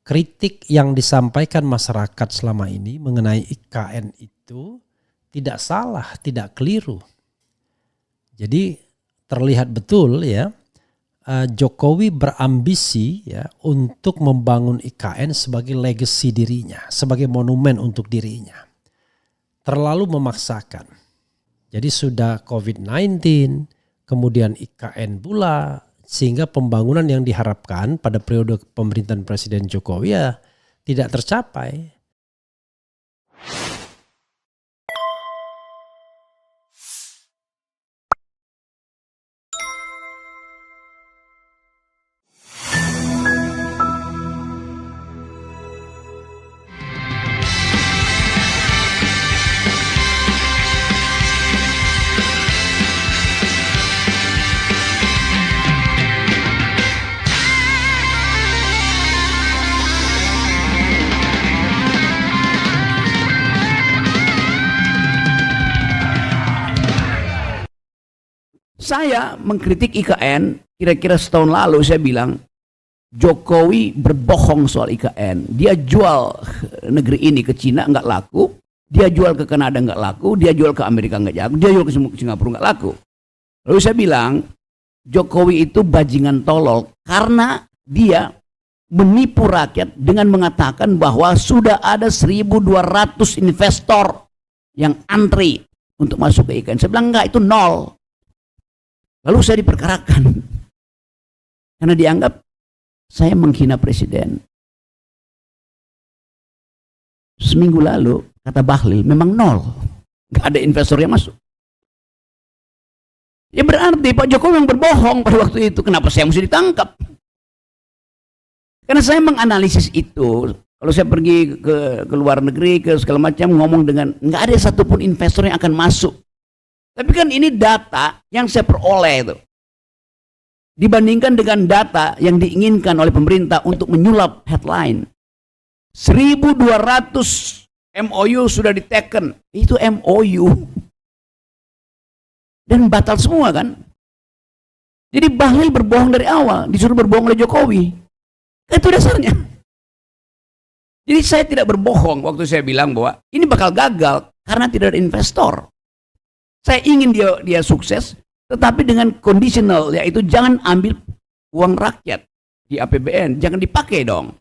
kritik yang disampaikan masyarakat selama ini mengenai IKN itu tidak salah, tidak keliru. Jadi terlihat betul ya, Jokowi berambisi ya untuk membangun IKN sebagai legacy dirinya, sebagai monumen untuk dirinya. Terlalu memaksakan. Jadi sudah COVID-19, kemudian IKN pula, sehingga pembangunan yang diharapkan pada periode pemerintahan Presiden Jokowi ya tidak tercapai. Saya mengkritik IKN kira-kira setahun lalu. Saya bilang Jokowi berbohong soal IKN. Dia jual negeri ini ke Cina nggak laku, dia jual ke Kanada nggak laku, dia jual ke Amerika nggak laku, dia jual ke Singapura nggak laku. Lalu saya bilang Jokowi itu bajingan tolol karena dia menipu rakyat dengan mengatakan bahwa sudah ada 1.200 investor yang antri untuk masuk ke IKN. Saya bilang enggak, itu nol. Lalu saya diperkarakan karena dianggap saya menghina presiden. Seminggu lalu kata Bahlil memang nol, nggak ada investor yang masuk. Ya berarti Pak Jokowi yang berbohong pada waktu itu. Kenapa saya mesti ditangkap? Karena saya menganalisis itu. Kalau saya pergi ke luar negeri, ke segala macam, ngomong dengan nggak ada satupun investor yang akan masuk. Tapi kan ini data yang saya peroleh itu. Dibandingkan dengan data yang diinginkan oleh pemerintah untuk menyulap headline. 1.200 MOU sudah diteken. Itu MOU. Dan batal semua kan. Jadi Bahlil berbohong dari awal. Disuruh berbohong oleh Jokowi. Itu dasarnya. Jadi saya tidak berbohong waktu saya bilang bahwa ini bakal gagal karena tidak ada investor. Saya ingin dia sukses, tetapi dengan conditional, yaitu jangan ambil uang rakyat di APBN, jangan dipakai dong.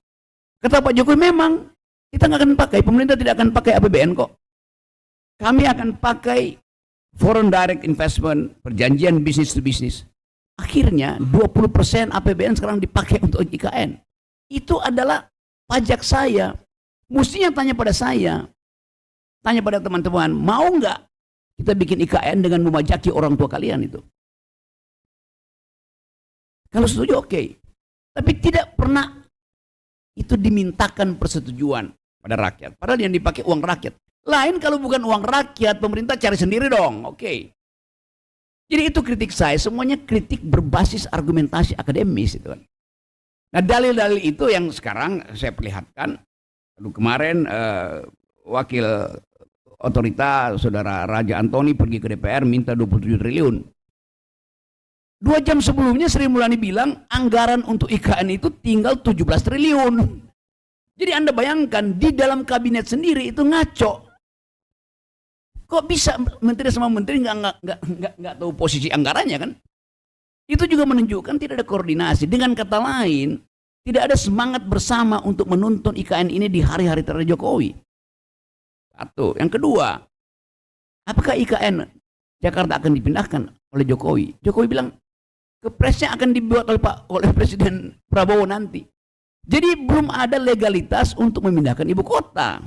Kata Pak Jokowi, memang kita nggak akan pakai, pemerintah tidak akan pakai APBN kok. Kami akan pakai foreign direct investment, perjanjian bisnis to bisnis. Akhirnya 20% APBN sekarang dipakai untuk IKN. Itu adalah pajak saya. Mestinya tanya pada saya, tanya pada teman-teman, mau nggak kita bikin IKN dengan memajaki orang tua kalian itu? Kalau setuju oke. Tapi tidak pernah itu dimintakan persetujuan pada rakyat. Padahal yang dipakai uang rakyat. Lain kalau bukan uang rakyat, pemerintah cari sendiri dong. Oke. Jadi itu kritik saya. Semuanya kritik berbasis argumentasi akademis itu kan. Nah dalil-dalil itu yang sekarang saya perlihatkan. Kemarin wakil otorita saudara Raja Antoni pergi ke DPR minta 27 triliun. 2 jam sebelumnya Sri Mulyani bilang anggaran untuk IKN itu tinggal 17 triliun. Jadi Anda bayangkan di dalam kabinet sendiri itu ngaco. Kok bisa menteri sama menteri nggak tahu posisi anggarannya kan? Itu juga menunjukkan tidak ada koordinasi. Dengan kata lain, tidak ada semangat bersama untuk menuntun IKN ini di hari-hari terakhir Jokowi. Satu. Yang kedua, apakah IKN Jakarta akan dipindahkan oleh Jokowi? Jokowi bilang kepresnya akan dibuat oleh Presiden Prabowo nanti. Jadi belum ada legalitas untuk memindahkan ibu kota.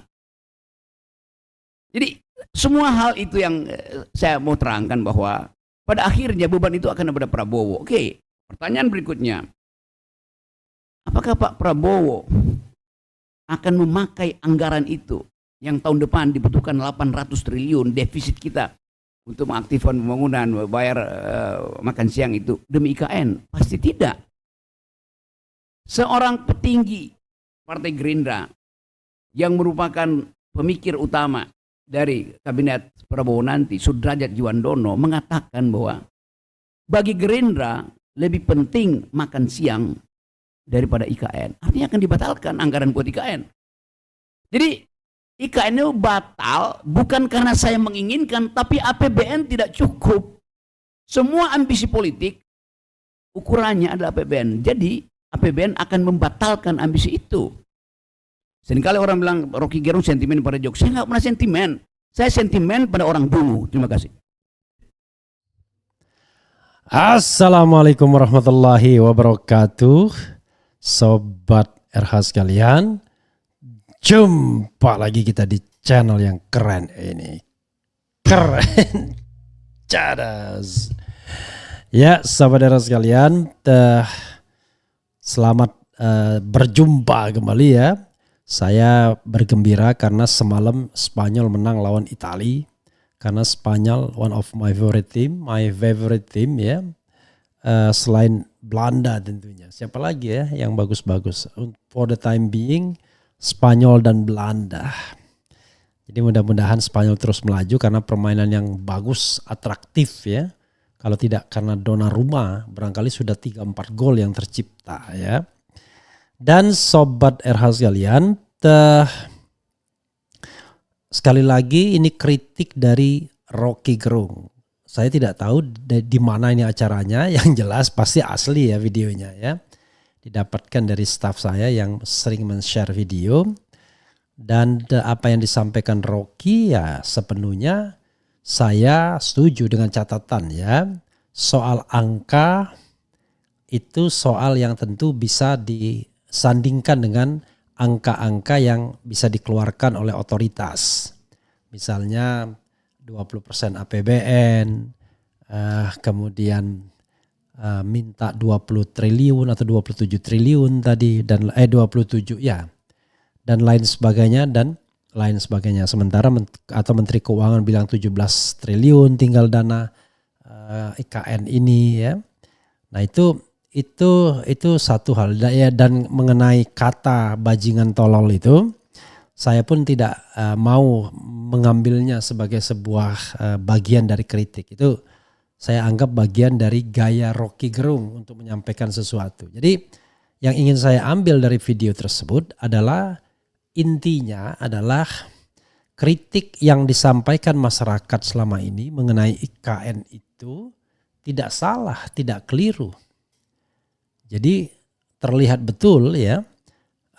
Jadi semua hal itu yang saya mau terangkan bahwa pada akhirnya beban itu akan kepada Prabowo. Oke, pertanyaan berikutnya. Apakah Pak Prabowo akan memakai anggaran itu yang tahun depan dibutuhkan 800 triliun defisit kita untuk mengaktifkan pembangunan, bayar makan siang itu demi IKN? Pasti tidak. Seorang petinggi Partai Gerindra yang merupakan pemikir utama dari kabinet Prabowo nanti, Sudrajat Djimbandono, mengatakan bahwa bagi Gerindra lebih penting makan siang daripada IKN. Artinya akan dibatalkan anggaran buat IKN. Jadi IKN itu batal bukan karena saya menginginkan, tapi APBN tidak cukup. Semua ambisi politik ukurannya adalah APBN. Jadi APBN akan membatalkan ambisi itu. Seringkali orang bilang Rocky Gerung sentimen pada Jokowi. Saya nggak pernah sentimen. Saya sentimen pada orang dulu. Terima kasih. Assalamualaikum warahmatullahi wabarakatuh. Sobat RH sekalian, jumpa lagi kita di channel yang keren ini. Keren cadas. Ya, sahabat RH sekalian, selamat berjumpa kembali ya. Saya bergembira karena semalam Spanyol menang lawan Italia. Karena Spanyol one of my favorite team ya. Selain Belanda tentunya. Siapa lagi ya yang bagus-bagus? For the time being Spanyol dan Belanda. Jadi mudah-mudahan Spanyol terus melaju karena permainan yang bagus, atraktif ya. Kalau tidak karena Donnarumma barangkali sudah 3-4 gol yang tercipta ya. Dan sobat RH sekalian, sekali lagi ini kritik dari Rocky Gerung. Saya tidak tahu di mana ini acaranya, yang jelas pasti asli ya videonya ya. Didapatkan dari staff saya yang sering men-share video. Dan apa yang disampaikan Rocky ya sepenuhnya saya setuju dengan catatan ya. Soal angka itu soal yang tentu bisa disandingkan dengan angka-angka yang bisa dikeluarkan oleh otoritas. Misalnya 20% APBN, kemudian minta 20 triliun atau 27 triliun tadi dan 27 ya. Dan lain sebagainya sementara atau Menteri Keuangan bilang 17 triliun tinggal dana IKN ini ya. Nah itu satu hal ya. Dan mengenai kata bajingan tolol itu saya pun tidak mau mengambilnya sebagai sebuah bagian dari kritik. Itu saya anggap bagian dari gaya Rocky Gerung untuk menyampaikan sesuatu. Jadi yang ingin saya ambil dari video tersebut adalah intinya adalah kritik yang disampaikan masyarakat selama ini mengenai IKN itu tidak salah, tidak keliru. Jadi terlihat betul ya.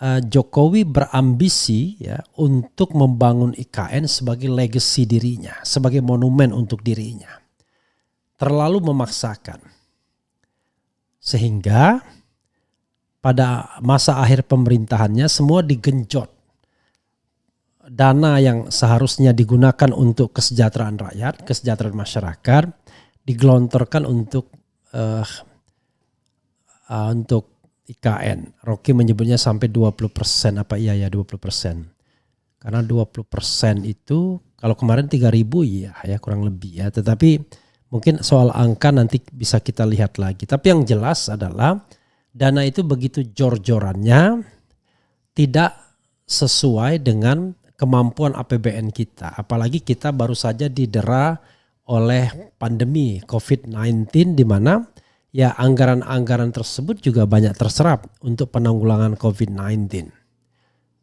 Jokowi berambisi ya untuk membangun IKN sebagai legacy dirinya, sebagai monumen untuk dirinya. Terlalu memaksakan. Sehingga pada masa akhir pemerintahannya semua digenjot. Dana yang seharusnya digunakan untuk kesejahteraan rakyat, kesejahteraan masyarakat digelontorkan untuk IKN. Rocky menyebutnya sampai 20%. Apa iya ya 20%. Karena 20% itu kalau kemarin 3.000 ya kurang lebih ya. Tetapi mungkin soal angka nanti bisa kita lihat lagi. Tapi yang jelas adalah dana itu begitu jor-jorannya tidak sesuai dengan kemampuan APBN kita. Apalagi kita baru saja didera oleh pandemi COVID-19 di mana ya anggaran-anggaran tersebut juga banyak terserap untuk penanggulangan COVID-19.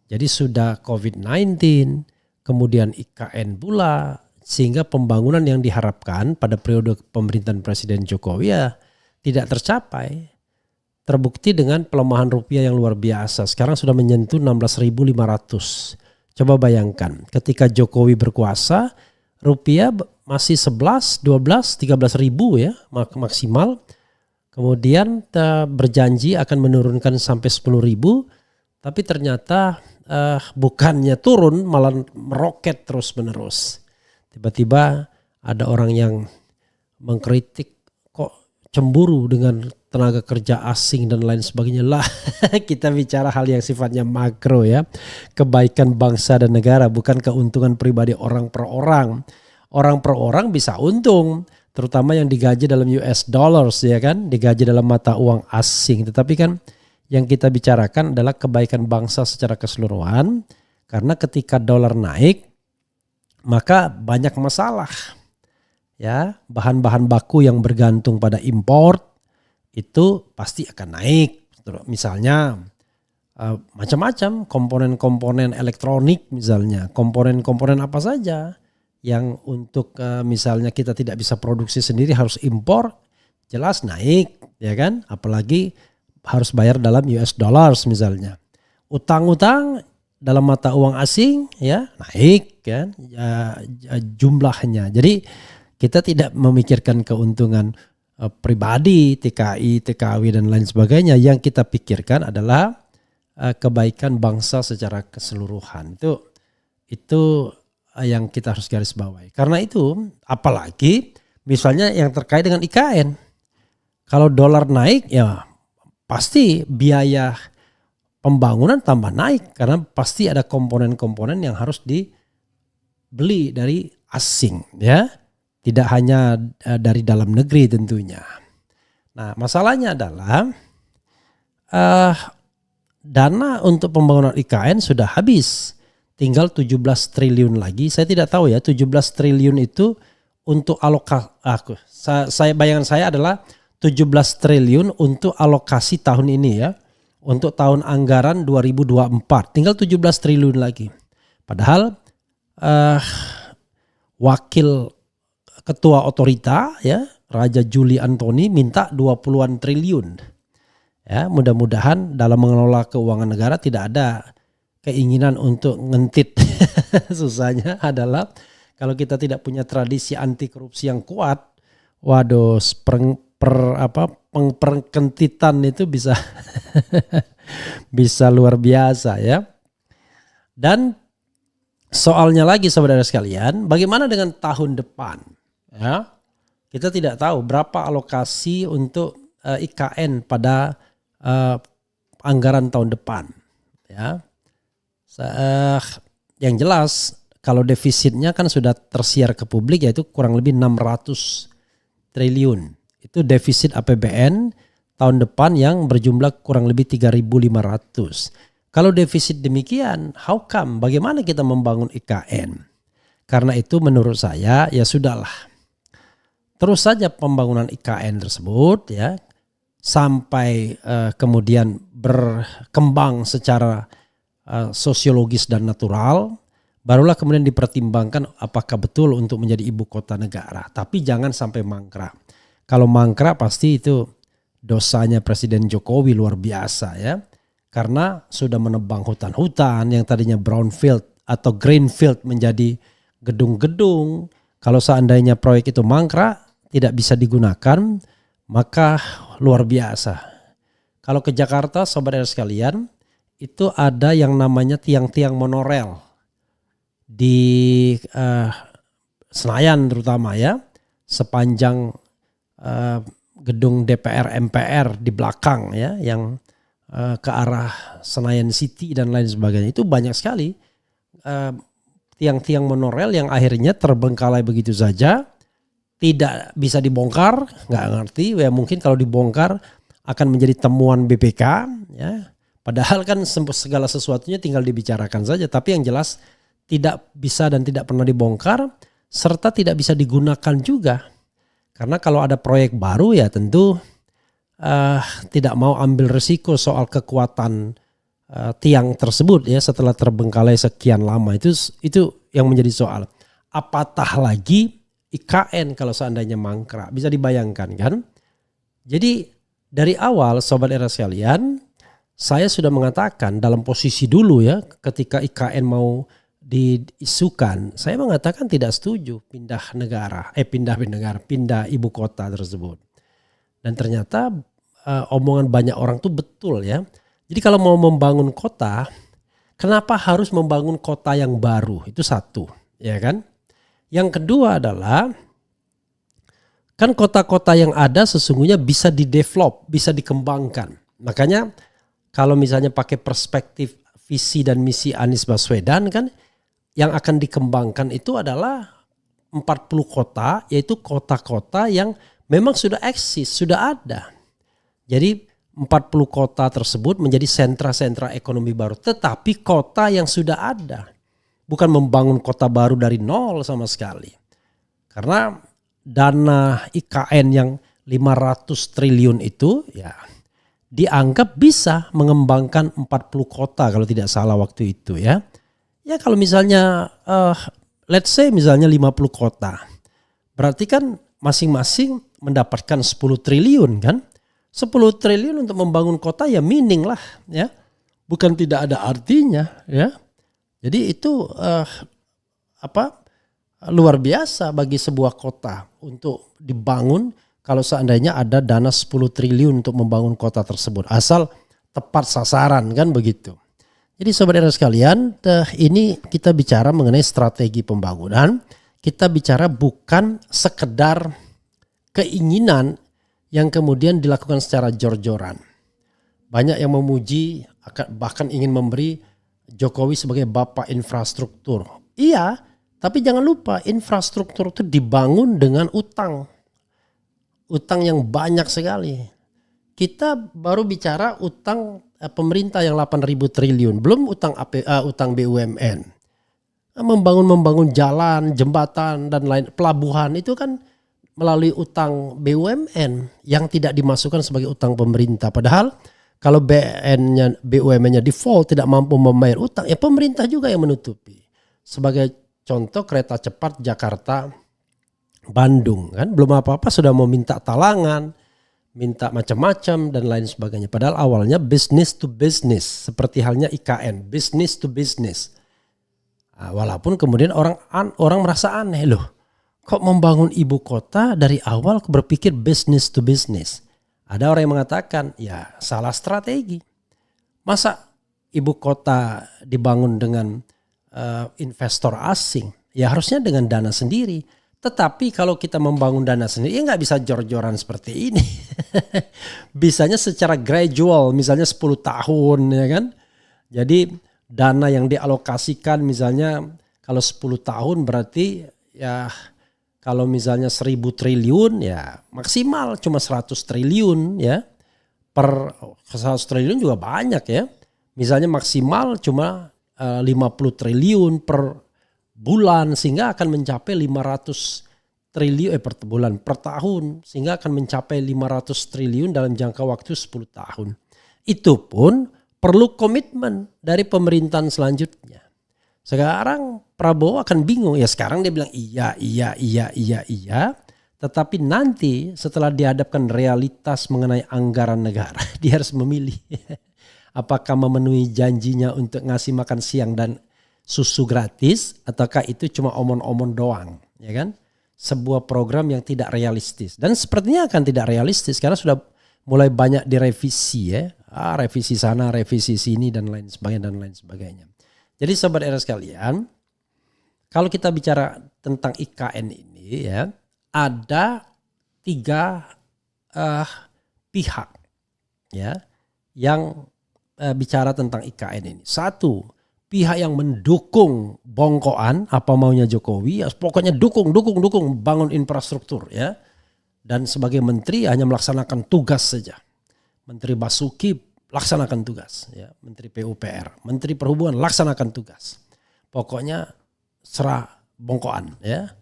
Jadi sudah COVID-19, kemudian IKN pula, sehingga pembangunan yang diharapkan pada periode pemerintahan Presiden Jokowi ya tidak tercapai. Terbukti dengan pelemahan rupiah yang luar biasa. Sekarang sudah menyentuh 16.500. Coba bayangkan ketika Jokowi berkuasa, rupiah masih 11, 12, 13 ribu ya maksimal. Kemudian berjanji akan menurunkan sampai 10.000, tapi ternyata bukannya turun malah meroket terus menerus. Tiba-tiba ada orang yang mengkritik kok cemburu dengan tenaga kerja asing dan lain sebagainya lah. Kita bicara hal yang sifatnya makro ya, kebaikan bangsa dan negara bukan keuntungan pribadi orang per orang. Orang per orang bisa untung. Terutama yang digaji dalam US dollars ya kan, digaji dalam mata uang asing. Tetapi kan yang kita bicarakan adalah kebaikan bangsa secara keseluruhan. Karena ketika dolar naik, maka banyak masalah. Ya, bahan-bahan baku yang bergantung pada import itu pasti akan naik. Misalnya macam-macam komponen-komponen elektronik misalnya, komponen-komponen apa saja yang untuk misalnya kita tidak bisa produksi sendiri harus impor, jelas naik ya kan, apalagi harus bayar dalam US dollars misalnya. Utang-utang dalam mata uang asing ya naik kan jumlahnya. Jadi kita tidak memikirkan keuntungan pribadi, TKI, TKW dan lain sebagainya. Yang kita pikirkan adalah kebaikan bangsa secara keseluruhan. Itu yang kita harus garis bawahi. Karena itu apalagi misalnya yang terkait dengan IKN. Kalau dolar naik ya pasti biaya pembangunan tambah naik karena pasti ada komponen-komponen yang harus dibeli dari asing ya. Tidak hanya dari dalam negeri tentunya. Nah, masalahnya adalah dana untuk pembangunan IKN sudah habis. Tinggal 17 triliun lagi. Saya tidak tahu ya 17 triliun itu untuk bayangan saya adalah 17 triliun untuk alokasi tahun ini ya. Untuk tahun anggaran 2024. Tinggal 17 triliun lagi. Padahal wakil ketua otorita ya Raja Juli Antoni minta 20-an triliun. Ya, mudah-mudahan dalam mengelola keuangan negara tidak ada keinginan untuk ngentit. Susahnya adalah kalau kita tidak punya tradisi anti korupsi yang kuat, waduh pengkentitan itu bisa bisa luar biasa ya. Dan soalnya lagi saudara sekalian, bagaimana dengan tahun depan? Ya, kita tidak tahu berapa alokasi untuk IKN pada anggaran tahun depan. Ya, yang jelas kalau defisitnya kan sudah tersiar ke publik yaitu kurang lebih 600 triliun. Itu defisit APBN tahun depan yang berjumlah kurang lebih 3.500. Kalau defisit demikian, how come? Bagaimana kita membangun IKN? Karena itu menurut saya ya sudahlah. Terus saja pembangunan IKN tersebut ya sampai kemudian berkembang secara sosiologis dan natural, barulah kemudian dipertimbangkan apakah betul untuk menjadi ibu kota negara. Tapi jangan sampai mangkrak. Kalau mangkrak pasti itu dosanya Presiden Jokowi luar biasa ya. Karena sudah menebang hutan-hutan yang tadinya brownfield atau greenfield menjadi gedung-gedung. Kalau seandainya proyek itu mangkrak, tidak bisa digunakan, maka luar biasa. Kalau ke Jakarta, sobat sekalian, itu ada yang namanya tiang-tiang monorel di Senayan terutama ya, sepanjang gedung DPR MPR di belakang ya, yang ke arah Senayan City dan lain sebagainya. Itu banyak sekali tiang-tiang monorel yang akhirnya terbengkalai begitu saja. Tidak bisa dibongkar, nggak ngerti. Ya mungkin kalau dibongkar akan menjadi temuan BPK. Ya. Padahal kan segala sesuatunya tinggal dibicarakan saja. Tapi yang jelas tidak bisa dan tidak pernah dibongkar. Serta tidak bisa digunakan juga. Karena kalau ada proyek baru ya tentu tidak mau ambil risiko soal kekuatan tiang tersebut ya setelah terbengkalai sekian lama. Itu yang menjadi soal. Apatah lagi IKN kalau seandainya mangkrak, bisa dibayangkan kan? Jadi dari awal sobat era sekalian, saya sudah mengatakan dalam posisi dulu ya, ketika IKN mau diisukan, saya mengatakan tidak setuju pindah ibu kota tersebut. Dan ternyata omongan banyak orang tuh betul ya. Jadi kalau mau membangun kota, kenapa harus membangun kota yang baru? Itu satu, ya kan? Yang kedua adalah kan kota-kota yang ada sesungguhnya bisa didevelop, bisa dikembangkan. Makanya kalau misalnya pakai perspektif visi dan misi Anies Baswedan kan yang akan dikembangkan itu adalah 40 kota, yaitu kota-kota yang memang sudah eksis, sudah ada. Jadi 40 kota tersebut menjadi sentra-sentra ekonomi baru, tetapi kota yang sudah ada. Bukan membangun kota baru dari nol sama sekali. Karena dana IKN yang 500 triliun itu ya dianggap bisa mengembangkan 40 kota kalau tidak salah waktu itu ya. Ya kalau misalnya let's say misalnya 50 kota. Berarti kan masing-masing mendapatkan 10 triliun kan. 10 triliun untuk membangun kota ya meaning lah ya. Bukan tidak ada artinya ya. Jadi itu luar biasa bagi sebuah kota untuk dibangun kalau seandainya ada dana 10 triliun untuk membangun kota tersebut. Asal tepat sasaran kan begitu. Jadi saudara sekalian, ini kita bicara mengenai strategi pembangunan. Kita bicara bukan sekedar keinginan yang kemudian dilakukan secara jor-joran. Banyak yang memuji, bahkan ingin memberi Jokowi sebagai bapak infrastruktur. Iya, tapi jangan lupa infrastruktur itu dibangun dengan utang. Utang yang banyak sekali. Kita baru bicara utang pemerintah yang 8.000 triliun. Belum utang BUMN. Membangun jalan, jembatan dan lain pelabuhan itu kan melalui utang BUMN yang tidak dimasukkan sebagai utang pemerintah. Padahal kalau BUMN-nya default tidak mampu membayar utang, ya pemerintah juga yang menutupi. Sebagai contoh kereta cepat Jakarta Bandung kan belum apa-apa sudah mau minta talangan, minta macam-macam dan lain sebagainya. Padahal awalnya business to business seperti halnya IKN, business to business. Nah, walaupun kemudian orang merasa aneh loh, kok membangun ibu kota dari awal berpikir business to business. Ada orang yang mengatakan ya salah strategi. Masa ibu kota dibangun dengan investor asing? Ya harusnya dengan dana sendiri. Tetapi kalau kita membangun dana sendiri ya nggak bisa jor-joran seperti ini. Bisanya secara gradual misalnya 10 tahun ya kan. Jadi dana yang dialokasikan misalnya kalau 10 tahun berarti ya kalau misalnya 1.000 triliun ya maksimal cuma 100 triliun ya. Per 100 triliun juga banyak ya. Misalnya maksimal cuma 50 triliun per bulan sehingga akan mencapai 500 triliun per tahun sehingga akan mencapai 500 triliun dalam jangka waktu 10 tahun. Itu pun perlu komitmen dari pemerintahan selanjutnya. Sekarang Prabowo akan bingung ya sekarang dia bilang iya. Tetapi nanti setelah dihadapkan realitas mengenai anggaran negara dia harus memilih. Apakah memenuhi janjinya untuk ngasih makan siang dan susu gratis ataukah itu cuma omon-omon doang ya kan. Sebuah program yang tidak realistis dan sepertinya akan tidak realistis karena sudah mulai banyak direvisi ya. Revisi sana, revisi sini dan lain sebagainya. Jadi sobat era sekalian, kalau kita bicara tentang IKN ini ya, ada 3 pihak ya yang bicara tentang IKN ini. Satu, pihak yang mendukung bongkoan apa maunya Jokowi, ya pokoknya dukung bangun infrastruktur ya. Dan sebagai menteri hanya melaksanakan tugas saja. Menteri Basuki laksanakan tugas ya, Menteri PUPR, Menteri Perhubungan laksanakan tugas. Pokoknya serah bongkoan ya.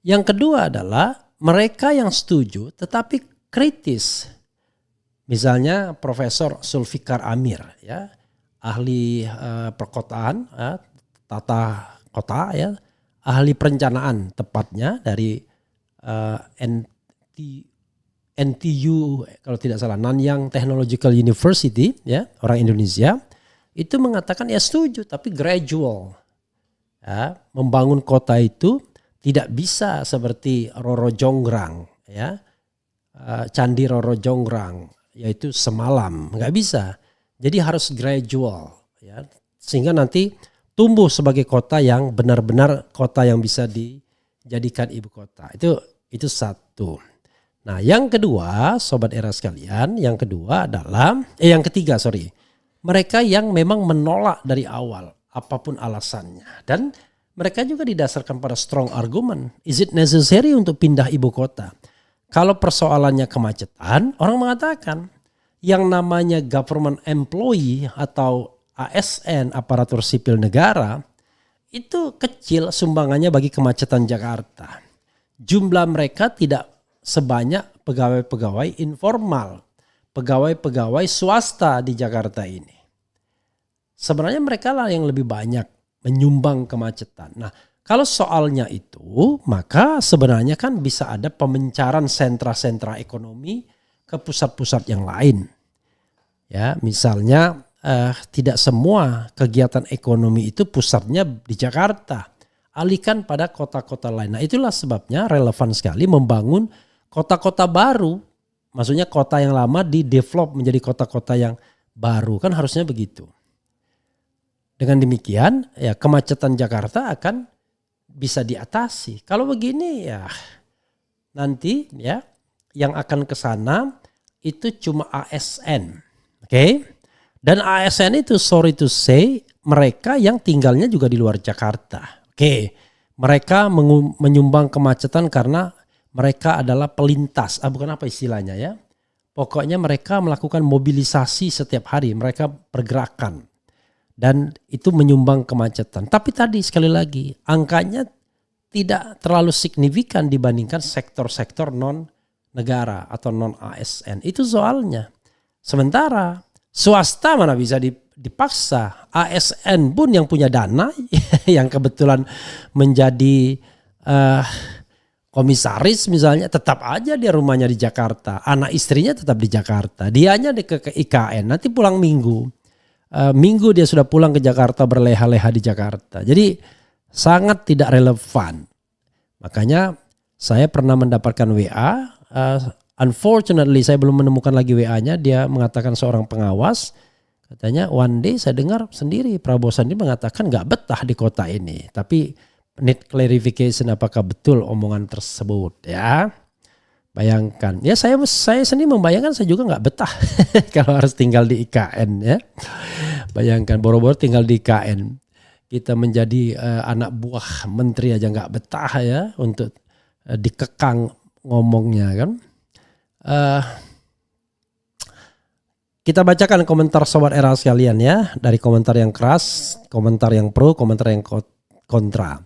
Yang kedua adalah mereka yang setuju tetapi kritis. Misalnya Profesor Zulfikar Amir ya. Ahli perkotaan, tata kota ya, ahli perencanaan tepatnya dari NTU kalau tidak salah, Nanyang Technological University ya, orang Indonesia itu mengatakan ya setuju tapi gradual. Ya, membangun kota itu tidak bisa seperti Roro Jonggrang ya, Candi Roro Jonggrang yaitu semalam, nggak bisa. Jadi harus gradual ya, sehingga nanti tumbuh sebagai kota yang benar-benar kota yang bisa dijadikan ibu kota. Itu satu. Nah, yang kedua, sobat era sekalian, yang ketiga, mereka yang memang menolak dari awal apapun alasannya dan mereka juga didasarkan pada strong argument. Is it necessary untuk pindah ibu kota? Kalau persoalannya kemacetan, orang mengatakan yang namanya government employee atau ASN, aparatur sipil negara, itu kecil sumbangannya bagi kemacetan Jakarta. Jumlah mereka tidak sebanyak pegawai-pegawai informal. pegawai-pegawai swasta di Jakarta ini. Sebenarnya mereka lah yang lebih banyak menyumbang kemacetan. Nah, kalau soalnya itu, maka sebenarnya kan bisa ada pemencaran sentra-sentra ekonomi ke pusat-pusat yang lain. Ya, misalnya tidak semua kegiatan ekonomi itu pusatnya di Jakarta. Alihkan pada kota-kota lain. Nah, itulah sebabnya relevan sekali membangun kota-kota baru. Maksudnya kota yang lama di-develop menjadi kota-kota yang baru. Kan harusnya begitu. Dengan demikian ya kemacetan Jakarta akan bisa diatasi. Kalau begini ya nanti ya yang akan ke sana itu cuma ASN. Oke? Dan ASN itu sorry to say mereka yang tinggalnya juga di luar Jakarta. Oke. Mereka menyumbang kemacetan karena mereka adalah pelintas. Bukan apa istilahnya ya. Pokoknya mereka melakukan mobilisasi setiap hari. Mereka pergerakan. Dan itu menyumbang kemacetan. Tapi tadi sekali lagi angkanya tidak terlalu signifikan dibandingkan sektor-sektor non negara atau non ASN. Itu soalnya. Sementara swasta mana bisa dipaksa. ASN pun yang punya dana yang kebetulan menjadi komisaris misalnya tetap aja dia rumahnya di Jakarta. Anak istrinya tetap di Jakarta. Dianya ke IKN nanti pulang minggu. Minggu dia sudah pulang ke Jakarta berleha-leha di Jakarta. Jadi sangat tidak relevan. Makanya saya pernah mendapatkan WA. Unfortunately saya belum menemukan lagi WA-nya. Dia mengatakan seorang pengawas. Katanya one day saya dengar sendiri Prabowo Sandi mengatakan gak betah di kota ini. Tapi need clarification apakah betul omongan tersebut ya. Bayangkan, ya saya sendiri membayangkan saya juga nggak betah kalau harus tinggal di IKN ya. Bayangkan boro-boro tinggal di IKN, kita menjadi anak buah menteri aja nggak betah ya untuk dikekang ngomongnya kan. Kita bacakan komentar sobat era sekalian ya, dari komentar yang keras, komentar yang pro, komentar yang kontra.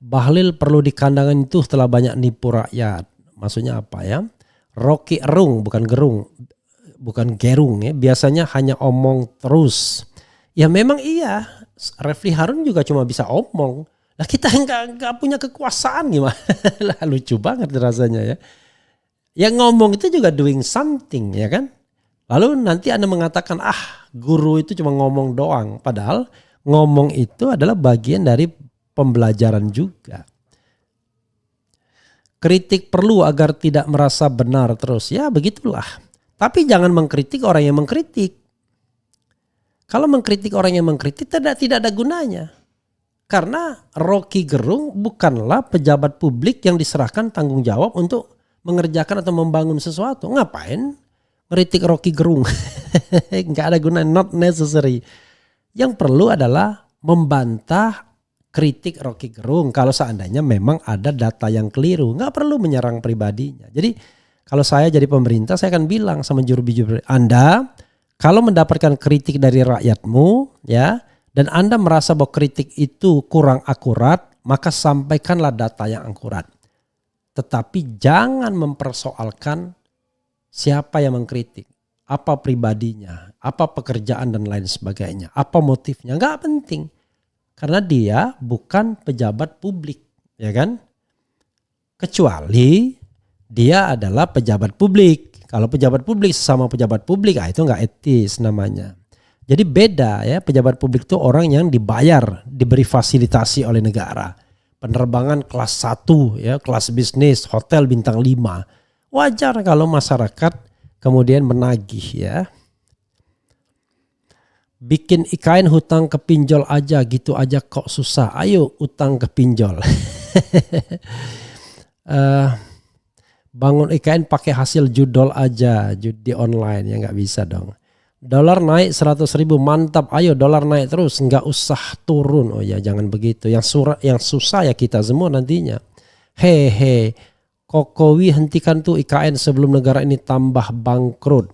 Bahlil perlu dikandangan itu setelah banyak nipu rakyat. Maksudnya apa ya? Rocky Gerung bukan gerung ya. Biasanya hanya omong terus. Ya memang iya. Refli Harun juga cuma bisa omong. Lah kita nggak punya kekuasaan gimana? Lah lucu banget rasanya ya. Yang ngomong itu juga doing something ya kan? Lalu nanti Anda mengatakan guru itu cuma ngomong doang. Padahal ngomong itu adalah bagian dari pembelajaran juga. Kritik perlu agar tidak merasa benar terus. Ya begitulah. Tapi jangan mengkritik orang yang mengkritik. Kalau mengkritik orang yang mengkritik tidak ada gunanya. Karena Rocky Gerung bukanlah pejabat publik yang diserahkan tanggung jawab untuk mengerjakan atau membangun sesuatu. Ngapain kritik Rocky Gerung? Nggak ada gunanya, not necessary. Yang perlu adalah membantah kritik Rocky Gerung kalau seandainya memang ada data yang keliru, nggak perlu menyerang pribadinya. Jadi kalau saya jadi pemerintah saya akan bilang sama juru bicara, Anda kalau mendapatkan kritik dari rakyatmu ya dan Anda merasa bahwa kritik itu kurang akurat, maka sampaikanlah data yang akurat. Tetapi jangan mempersoalkan siapa yang mengkritik, apa pribadinya, apa pekerjaan dan lain sebagainya, apa motifnya, nggak penting. Karena dia bukan pejabat publik, ya kan? Kecuali dia adalah pejabat publik. Kalau pejabat publik sesama pejabat publik, itu nggak etis namanya. Jadi beda ya, pejabat publik itu orang yang dibayar, diberi fasilitasi oleh negara. Penerbangan kelas 1, ya, kelas bisnis, hotel bintang 5. Wajar kalau masyarakat kemudian menagih ya. Bikin IKN hutang ke pinjol aja gitu aja kok susah. Ayo utang ke pinjol. Bangun IKN pakai hasil judol aja, judi online ya nggak bisa dong. Dolar naik 100.000 mantap. Ayo dolar naik terus, nggak usah turun. Oh ya jangan begitu. Yang susah ya kita semua nantinya. Hehe. Kokowi hentikan tuh IKN sebelum negara ini tambah bangkrut.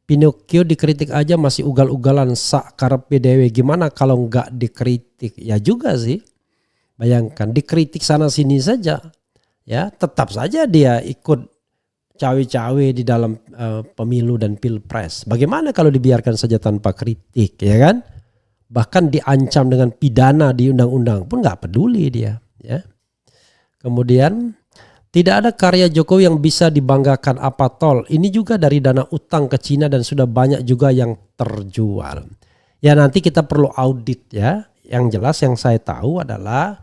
Pinocchio dikritik aja masih ugal-ugalan sak karepe dewe. Gimana kalau nggak dikritik? Ya juga sih. Bayangkan dikritik sana sini saja. Ya tetap saja dia ikut cawe-cawe di dalam pemilu dan pilpres. Bagaimana kalau dibiarkan saja tanpa kritik, ya kan? Bahkan diancam dengan pidana di undang-undang pun nggak peduli dia. Ya. Kemudian tidak ada karya Jokowi yang bisa dibanggakan apa tol. Ini juga dari dana utang ke Cina dan sudah banyak juga yang terjual. Ya nanti kita perlu audit ya. Yang jelas yang saya tahu adalah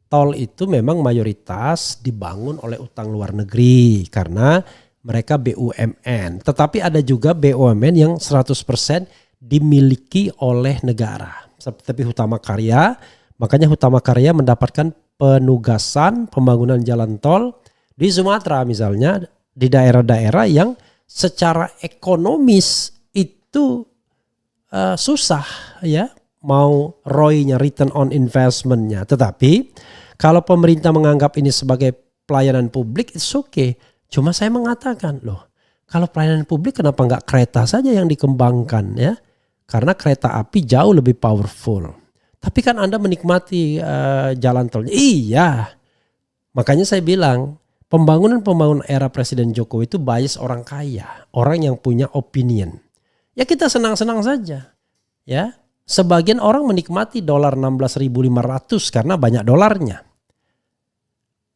tol itu memang mayoritas dibangun oleh utang luar negeri karena mereka BUMN. Tetapi ada juga BUMN yang 100% dimiliki oleh negara. Seperti Hutama Karya, makanya Hutama Karya mendapatkan penugasan pembangunan jalan tol di Sumatera misalnya, di daerah-daerah yang secara ekonomis itu susah ya. Mau ROI-nya, return on investment-nya. Tetapi kalau pemerintah menganggap ini sebagai pelayanan publik, it's okay. Cuma saya mengatakan loh, kalau pelayanan publik kenapa nggak kereta saja yang dikembangkan ya? Karena kereta api jauh lebih powerful. Tapi kan Anda menikmati jalan tolnya. Iya, makanya saya bilang pembangunan era Presiden Jokowi itu bias orang kaya, orang yang punya opinion. Ya kita senang-senang saja, ya. Sebagian orang menikmati dolar 16.500 karena banyak dolarnya.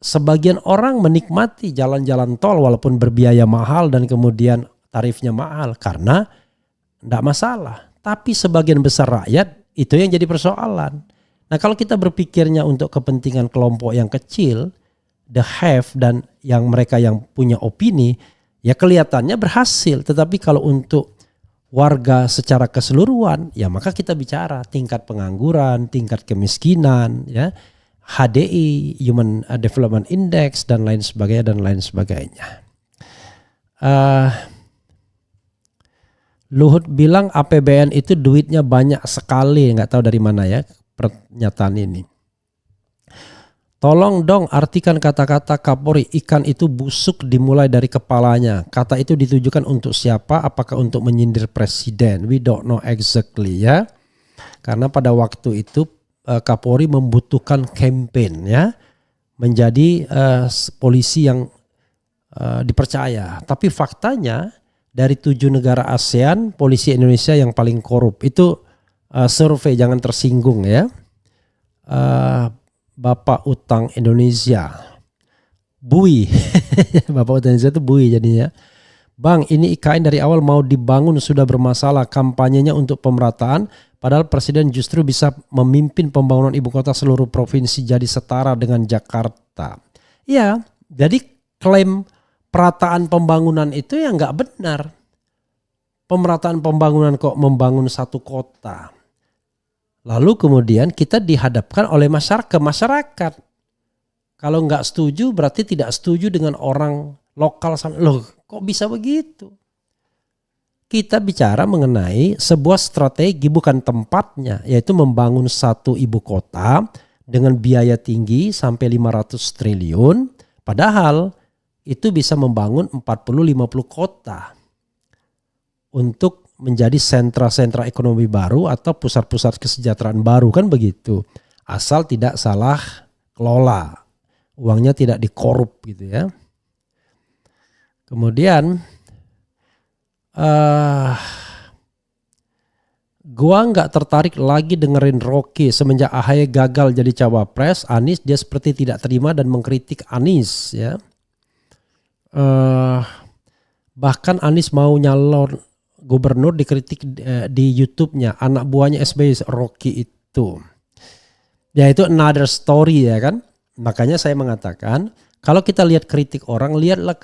Sebagian orang menikmati jalan-jalan tol walaupun berbiaya mahal dan kemudian tarifnya mahal karena tidak masalah. Tapi sebagian besar rakyat itu yang jadi persoalan. Nah kalau kita berpikirnya untuk kepentingan kelompok yang kecil, the have dan yang mereka yang punya opini, ya kelihatannya berhasil. Tetapi kalau untuk warga secara keseluruhan, ya maka kita bicara tingkat pengangguran, tingkat kemiskinan, ya HDI, Human Development Index dan lain sebagainya. Luhut bilang APBN itu duitnya banyak sekali, nggak tahu dari mana ya pernyataan ini. Tolong dong artikan kata-kata Kapolri, ikan itu busuk dimulai dari kepalanya. Kata itu ditujukan untuk siapa? Apakah untuk menyindir presiden? We don't know exactly ya. Karena pada waktu itu Kapolri membutuhkan campaign ya. Menjadi polisi yang dipercaya. Tapi faktanya dari 7 negara ASEAN, polisi Indonesia yang paling korup. Itu survei, jangan tersinggung ya. Bapak Utang Indonesia, Bui, Bapak Utang Indonesia itu Bui jadinya. Bang, ini IKN dari awal mau dibangun sudah bermasalah, kampanyenya untuk pemerataan, padahal presiden justru bisa memimpin pembangunan ibu kota seluruh provinsi jadi setara dengan Jakarta. Ya, jadi klaim perataan pembangunan itu ya nggak benar. Pemerataan pembangunan kok membangun satu kota. Lalu kemudian kita dihadapkan oleh masyarakat. Kalau nggak setuju berarti tidak setuju dengan orang lokal. Loh kok bisa begitu? Kita bicara mengenai sebuah strategi bukan tempatnya. Yaitu membangun satu ibu kota dengan biaya tinggi sampai 500 triliun. Padahal itu bisa membangun 40-50 kota. Untuk menjadi sentra-sentra ekonomi baru atau pusat-pusat kesejahteraan baru kan begitu. Asal tidak salah kelola. Uangnya tidak dikorup gitu ya. Kemudian gua nggak tertarik lagi dengerin Rocky semenjak AHY gagal jadi cawapres. Anies dia seperti tidak terima dan mengkritik Anies ya. Bahkan Anies mau nyalon gubernur dikritik di YouTube-nya anak buahnya SBY Rocky itu. Ya itu another story ya kan. Makanya saya mengatakan kalau kita lihat kritik orang, lihatlah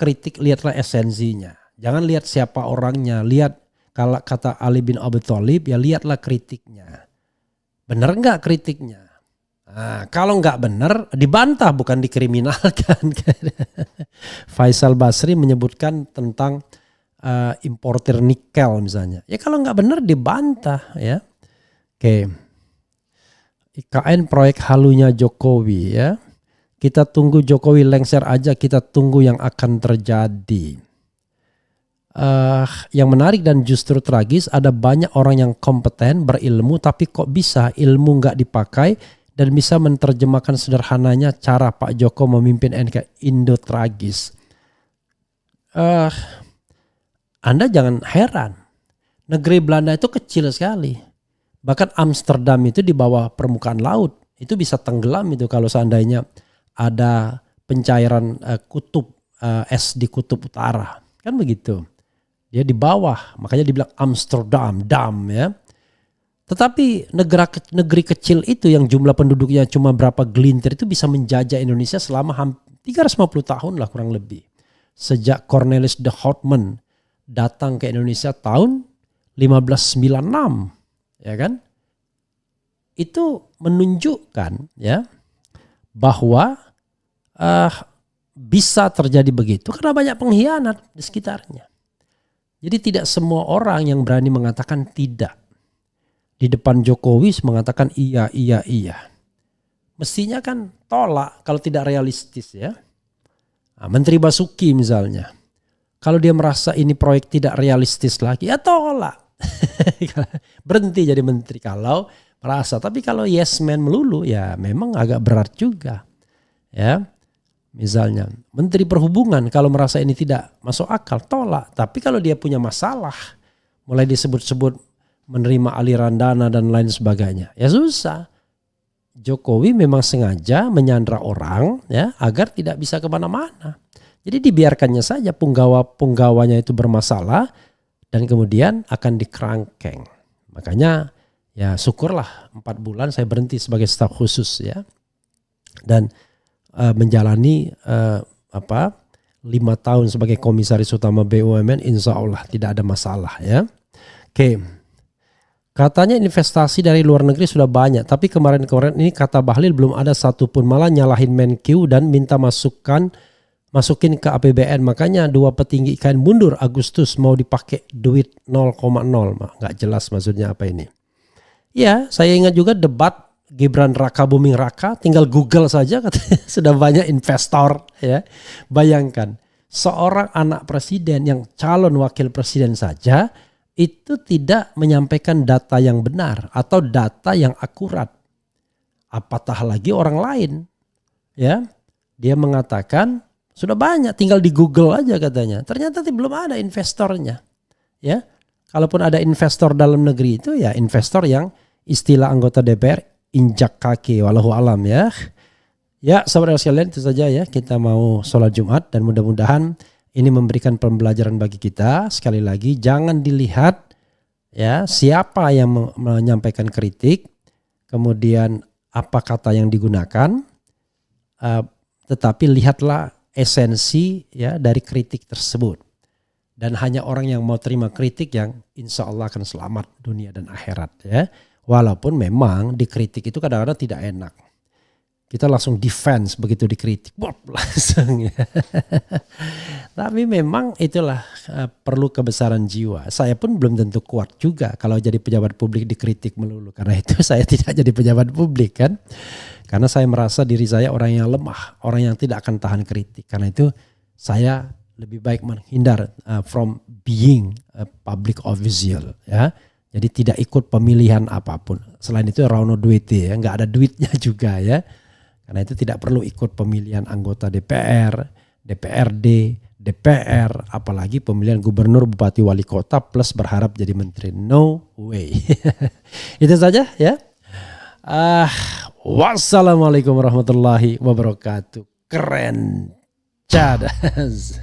esensinya. Jangan lihat siapa orangnya, lihat kalau kata Ali bin Abi Thalib ya lihatlah kritiknya. Benar nggak kritiknya? Nah, kalau nggak benar dibantah bukan dikriminalkan. Faisal Basri menyebutkan tentang importer nikel misalnya. Ya kalau nggak benar dibantah ya. Oke. IKN proyek halunya Jokowi ya. Kita tunggu Jokowi lengser aja, kita tunggu yang akan terjadi. Yang menarik dan justru tragis ada banyak orang yang kompeten berilmu tapi kok bisa ilmu nggak dipakai dan bisa menerjemahkan sederhananya cara Pak Joko memimpin NK Indo tragis. eh, Anda jangan heran. Negeri Belanda itu kecil sekali. Bahkan Amsterdam itu di bawah permukaan laut. Itu bisa tenggelam itu kalau seandainya ada pencairan kutub es di kutub utara. Kan begitu. Dia di bawah, makanya dibilang Amsterdam, dam ya. Tetapi negeri kecil itu yang jumlah penduduknya cuma berapa gelintir itu bisa menjajah Indonesia selama 350 tahun lah kurang lebih. Sejak Cornelis de Houtman datang ke Indonesia tahun 1596, ya kan? Itu menunjukkan ya bahwa bisa terjadi begitu karena banyak pengkhianat di sekitarnya. Jadi tidak semua orang yang berani mengatakan tidak. Di depan Jokowi mengatakan iya. Mestinya kan tolak kalau tidak realistis ya. Nah, Menteri Basuki misalnya. Kalau dia merasa ini proyek tidak realistis lagi ya tolak. Berhenti jadi menteri kalau merasa. Tapi kalau yes man melulu ya memang agak berat juga. Ya. Misalnya Menteri Perhubungan kalau merasa ini tidak masuk akal tolak. Tapi kalau dia punya masalah mulai disebut-sebut menerima aliran dana dan lain sebagainya ya susah. Jokowi memang sengaja menyandra orang ya agar tidak bisa kemana-mana. Jadi dibiarkannya saja punggawanya itu bermasalah dan kemudian akan dikerangkeng. Makanya ya syukurlah 4 bulan saya berhenti sebagai staf khusus ya. Dan menjalani 5 tahun sebagai komisaris utama BUMN insya Allah tidak ada masalah ya. Oke. Katanya investasi dari luar negeri sudah banyak, tapi kemarin ini kata Bahlil belum ada satupun, malah nyalahin Menkyu dan minta masukin ke APBN. Makanya 2 petinggi IKN mundur Agustus mau dipakai duit 0,0. Nggak jelas maksudnya apa ini. Ya saya ingat juga debat Gibran Raka Buming Raka, tinggal Google saja katanya sudah banyak investor ya. Bayangkan seorang anak presiden yang calon wakil presiden saja itu tidak menyampaikan data yang benar atau data yang akurat. Apatah lagi orang lain ya. Dia mengatakan sudah banyak tinggal di Google aja katanya. Ternyata belum ada investornya ya. Kalaupun ada investor dalam negeri itu ya investor yang istilah anggota DPR injak kaki, walau alam ya. Ya sahabat sekalian itu saja ya, kita mau sholat Jumat dan mudah-mudahan ini memberikan pembelajaran bagi kita. Sekali lagi jangan dilihat ya siapa yang menyampaikan kritik, kemudian apa kata yang digunakan, tetapi lihatlah esensi ya dari kritik tersebut. Dan hanya orang yang mau terima kritik yang insya Allah akan selamat dunia dan akhirat ya. Walaupun memang dikritik itu kadang-kadang tidak enak. Kita langsung defense begitu dikritik. Langsung ya. Tapi memang itulah perlu kebesaran jiwa. Saya pun belum tentu kuat juga kalau jadi pejabat publik dikritik melulu. Karena itu saya tidak jadi pejabat publik kan. Karena saya merasa diri saya orang yang lemah. Orang yang tidak akan tahan kritik. Karena itu saya lebih baik menghindar from being a public official ya. Jadi tidak ikut pemilihan apapun. Selain itu rauno duit ya, nggak ada duitnya juga ya. Karena itu tidak perlu ikut pemilihan anggota DPR, DPRD, DPR, apalagi pemilihan gubernur, bupati, wali kota plus berharap jadi menteri. No way. Itu saja ya. Wassalamualaikum warahmatullahi wabarakatuh. Keren. Cadas.